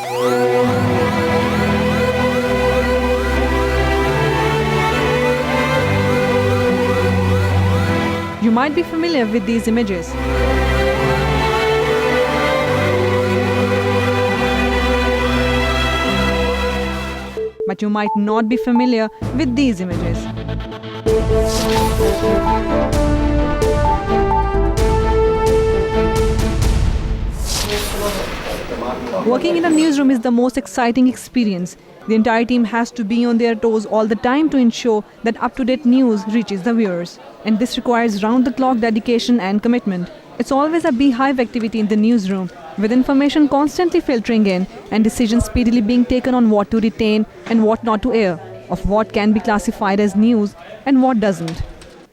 You might be familiar with these images. But you might not be familiar with these images. Working in a newsroom is the most exciting experience. The entire team has to be on their toes all the time to ensure that up-to-date news reaches the viewers. And this requires round-the-clock dedication and commitment. It's always a beehive activity in the newsroom, with information constantly filtering in and decisions speedily being taken on what to retain and what not to air, of what can be classified as news and what doesn't.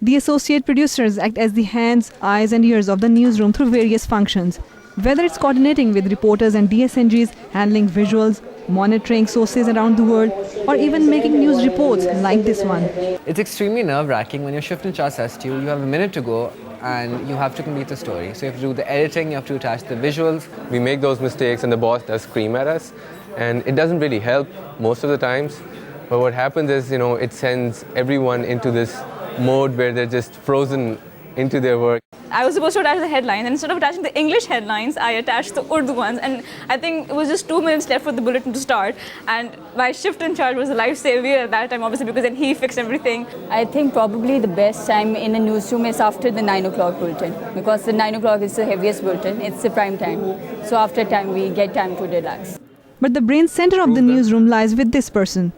The associate producers act as the hands, eyes and ears of the newsroom through various functions, whether it's coordinating with reporters and DSNGs, handling visuals, monitoring sources around the world, or even making news reports like this one. It's extremely nerve-wracking when your shift in charge says to you, you have a minute to go and you have to complete the story. So you have to do the editing, you have to attach the visuals. We make those mistakes and the boss does scream at us, and it doesn't really help most of the times. But what happens is, it sends everyone into this mode where they're just frozen into their work. I was supposed to attach the headlines, and instead of attaching the English headlines, I attached the Urdu ones, and I think it was just 2 minutes left for the bulletin to start, and my shift in charge was a lifesaver at that time, obviously, because then he fixed everything. I think probably the best time in a newsroom is after the 9 o'clock bulletin, because the 9 o'clock is the heaviest bulletin, it's the prime time. So after time, we get time to relax. But the brain center of the newsroom lies with this person.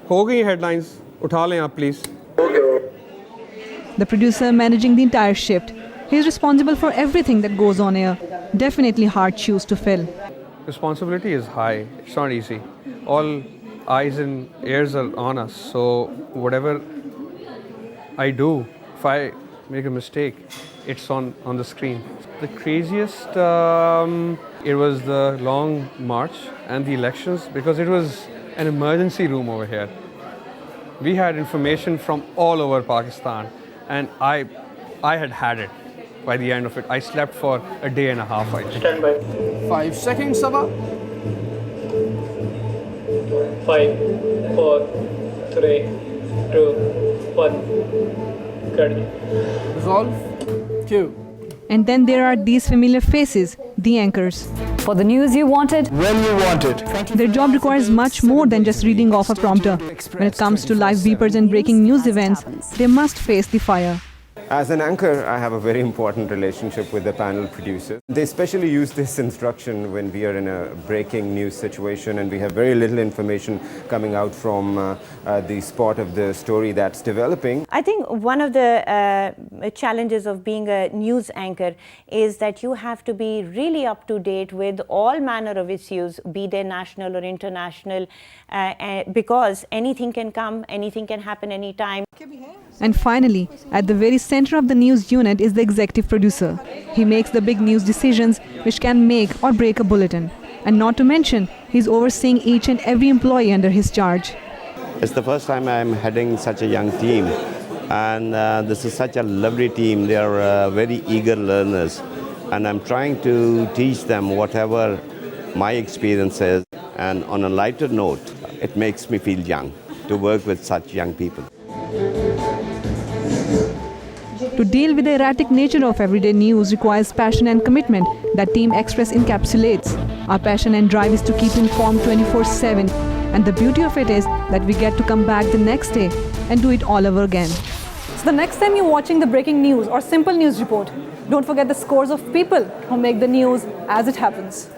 हो गई headlines, उठा लें आप please. The producer managing the entire shift. He is responsible for everything that goes on air. Definitely hard shoes to fill. Responsibility is high. It's not easy. All eyes and ears are on us. So whatever I do, if I make a mistake, it's on the screen. The craziest, it was the long march and the elections, because it was an emergency room over here. We had information from all over Pakistan, and I had it. By the end of it, I slept for a day and a half. Stand by. 5 seconds, Sabha. 5, 4, 3, 2, 1. Cut. Resolve. Cue. And then there are these familiar faces, the anchors. For the news you wanted, When you want it. Their job requires much more than just reading off a prompter. When it comes to live beepers and breaking news events, they must face the fire. As an anchor, I have a very important relationship with the panel producers. They especially use this instruction when we are in a breaking news situation and we have very little information coming out from the spot of the story that's developing. I think one of the challenges of being a news anchor is that you have to be really up to date with all manner of issues, be they national or international, because anything can come, anything can happen anytime. And finally, at the very center of the news unit is the executive producer. He makes the big news decisions which can make or break a bulletin. And not to mention, he's overseeing each and every employee under his charge. It's the first time I'm heading such a young team, and this is such a lovely team. They are very eager learners, and I'm trying to teach them whatever my experience is. And on a lighter note, it makes me feel young to work with such young people. To deal with the erratic nature of everyday news requires passion and commitment that Team Express encapsulates. Our passion and drive is to keep informed 24/7, and the beauty of it is that we get to come back the next day and do it all over again. So the next time you're watching the breaking news or simple news report, don't forget the scores of people who make the news as it happens.